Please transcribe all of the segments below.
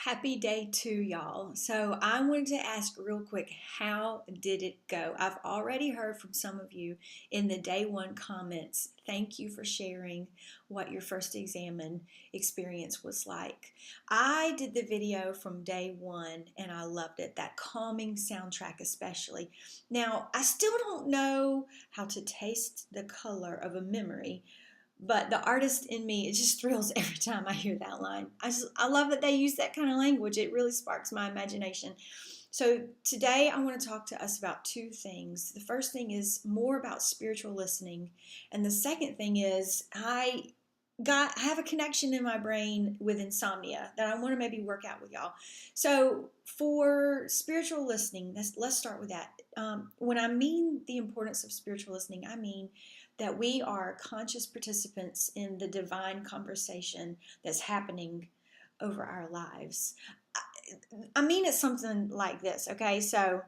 Happy day 2, y'all. So I wanted to ask real quick, how did it go? I've already heard from some of you in the day 1 comments. Thank you for sharing what your first Examen experience was like. I did the video from day 1 and I loved it, that calming soundtrack especially. Now, I still don't know how to taste the color of a memory, but the artist in me, it just thrills every time I hear that line. I love that they use that kind of language. It really sparks my imagination. So today I want to talk to us about 2 things. The first thing is more about spiritual listening. And the second thing is I have a connection in my brain with insomnia that I want to maybe work out with y'all. So for spiritual listening, let's start with that. When I mean the importance of spiritual listening, I mean that we are conscious participants in the divine conversation that's happening over our lives. I mean it's something like this, okay? So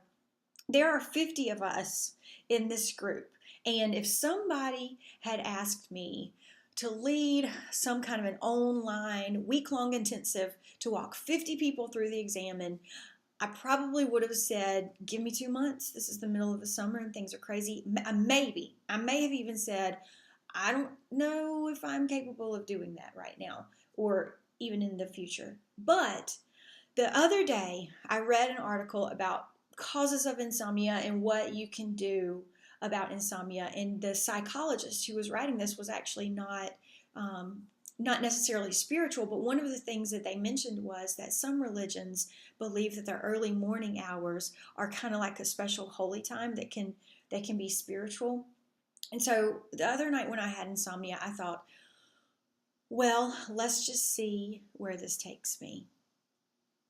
there are 50 of us in this group, and if somebody had asked me to lead some kind of an online week-long intensive to walk 50 people through the Examen, I probably would have said, give me 2 months. This is the middle of the summer and things are crazy. I may have even said, I don't know if I'm capable of doing that right now or even in the future. But the other day, I read an article about causes of insomnia and what you can do about insomnia. And the psychologist who was writing this was actually not necessarily spiritual, but one of the things that they mentioned was that some religions believe that the early morning hours are kind of like a special holy time that can be spiritual. And so the other night when I had insomnia, I thought, well, let's just see where this takes me.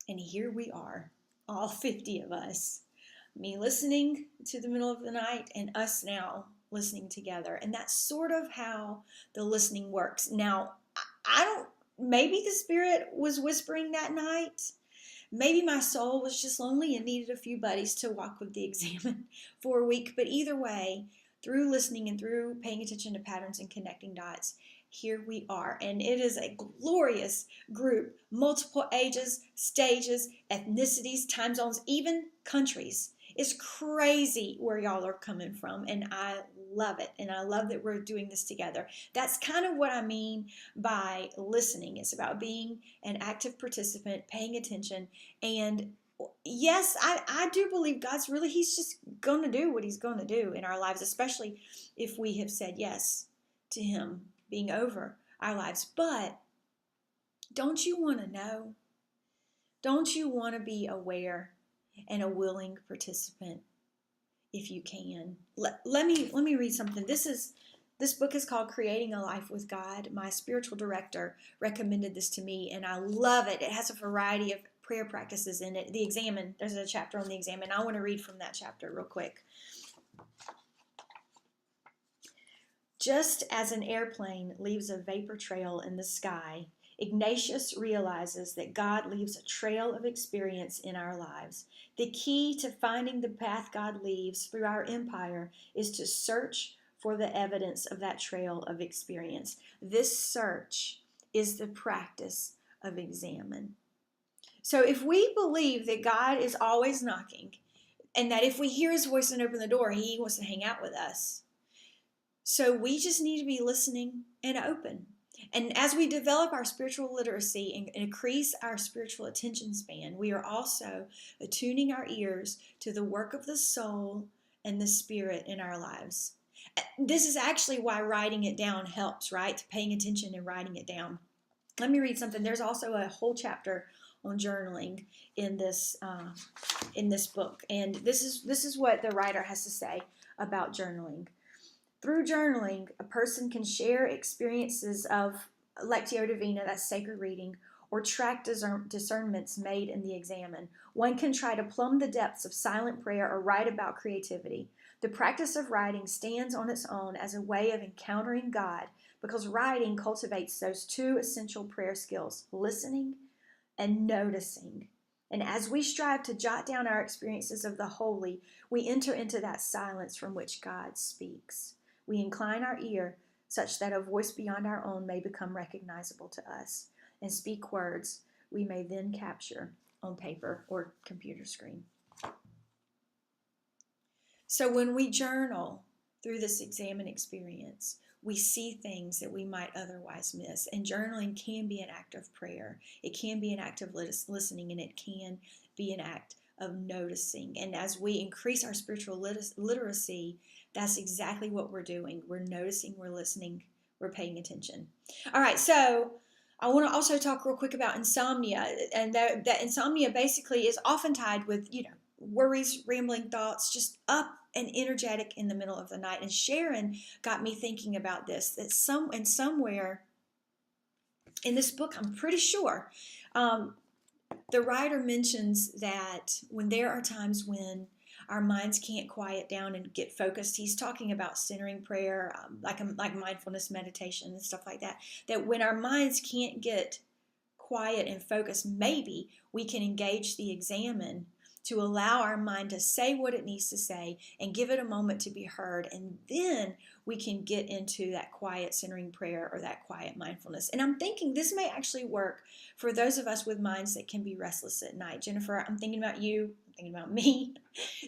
And here we are, all 50 of us. Me listening to the middle of the night and us now listening together. And that's sort of how the listening works. Now, maybe the Spirit was whispering that night. Maybe my soul was just lonely and needed a few buddies to walk with the Examen for a week. But either way, through listening and through paying attention to patterns and connecting dots, here we are. And it is a glorious group, multiple ages, stages, ethnicities, time zones, even countries. It's crazy where y'all are coming from, and I love it. And I love that we're doing this together. That's kind of what I mean by listening. It's about being an active participant, paying attention. And yes, I do believe he's just going to do what he's going to do in our lives, especially if we have said yes to him being over our lives. But don't you want to know? Don't you want to be aware and a willing participant if you can? Let me read something. This book is called Creating a Life with God. My spiritual director recommended this to me, and I love it. It has a variety of prayer practices in it. The Examen, there's a chapter on the Examen. I want to read from that chapter real quick. Just as an airplane leaves a vapor trail in the sky, Ignatius realizes that God leaves a trail of experience in our lives. The key to finding the path God leaves through our empire is to search for the evidence of that trail of experience. This search is the practice of Examen. So if we believe that God is always knocking, and that if we hear his voice and open the door, he wants to hang out with us. So we just need to be listening and open. And as we develop our spiritual literacy and increase our spiritual attention span, we are also attuning our ears to the work of the soul and the Spirit in our lives. This is actually why writing it down helps, right? Paying attention and writing it down. Let me read something. There's also a whole chapter on journaling in this book, and this is what the writer has to say about journaling. Through journaling, a person can share experiences of Lectio Divina, that's sacred reading, or track discernments made in the Examen. One can try to plumb the depths of silent prayer or write about creativity. The practice of writing stands on its own as a way of encountering God, because writing cultivates those 2 essential prayer skills, listening and noticing. And as we strive to jot down our experiences of the holy, we enter into that silence from which God speaks. We incline our ear such that a voice beyond our own may become recognizable to us and speak words we may then capture on paper or computer screen. So when we journal through this Examen experience, we see things that we might otherwise miss. And journaling can be an act of prayer. It can be an act of listening, and it can be an act of noticing. And as we increase our spiritual literacy, that's exactly what we're doing. We're noticing, we're listening, we're paying attention. All right, so I want to also talk real quick about insomnia. And that insomnia basically is often tied with, worries, rambling thoughts, just up and energetic in the middle of the night. And Sharon got me thinking about this, that somewhere in this book, I'm pretty sure, the writer mentions that when there are times when our minds can't quiet down and get focused, he's talking about centering prayer, like mindfulness meditation and stuff like that, that when our minds can't get quiet and focused, maybe we can engage the Examen to allow our mind to say what it needs to say and give it a moment to be heard. And then we can get into that quiet centering prayer or that quiet mindfulness. And I'm thinking this may actually work for those of us with minds that can be restless at night. Jennifer, I'm thinking about you. I'm thinking about me.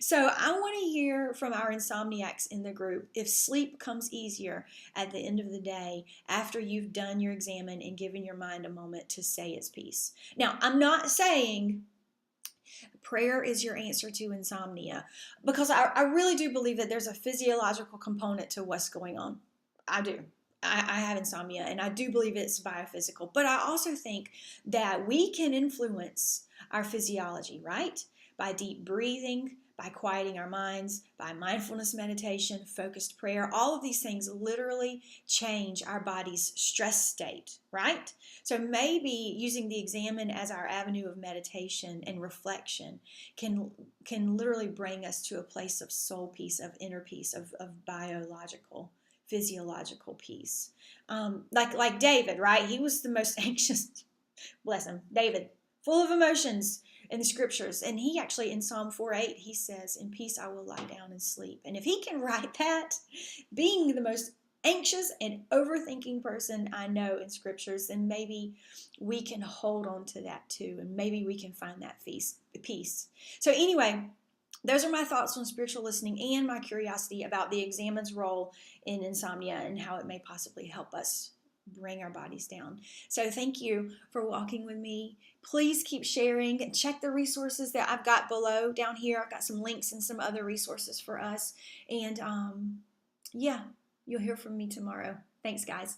So I want to hear from our insomniacs in the group if sleep comes easier at the end of the day after you've done your Examen and given your mind a moment to say its piece. Now, I'm not saying prayer is your answer to insomnia, because I really do believe that there's a physiological component to what's going on. I do. I have insomnia, and I do believe it's biophysical. But I also think that we can influence our physiology, right? By deep breathing, by quieting our minds, by mindfulness meditation, focused prayer. All of these things literally change our body's stress state, right? So maybe using the Examen as our avenue of meditation and reflection can literally bring us to a place of soul peace, of inner peace, of biological, physiological peace. Like David, right? He was the most anxious, bless him, David, full of emotions in the scriptures. And he actually, in Psalm 4:8, he says, "In peace I will lie down and sleep." And if he can write that, being the most anxious and overthinking person I know in scriptures, then maybe we can hold on to that too. And maybe we can find that peace. So anyway, those are my thoughts on spiritual listening and my curiosity about the Examen's role in insomnia and how it may possibly help us bring our bodies down. So thank you for walking with me. Please keep sharing. Check the resources that I've got below down here. I've got some links and some other resources for us. And yeah, you'll hear from me tomorrow. Thanks, guys.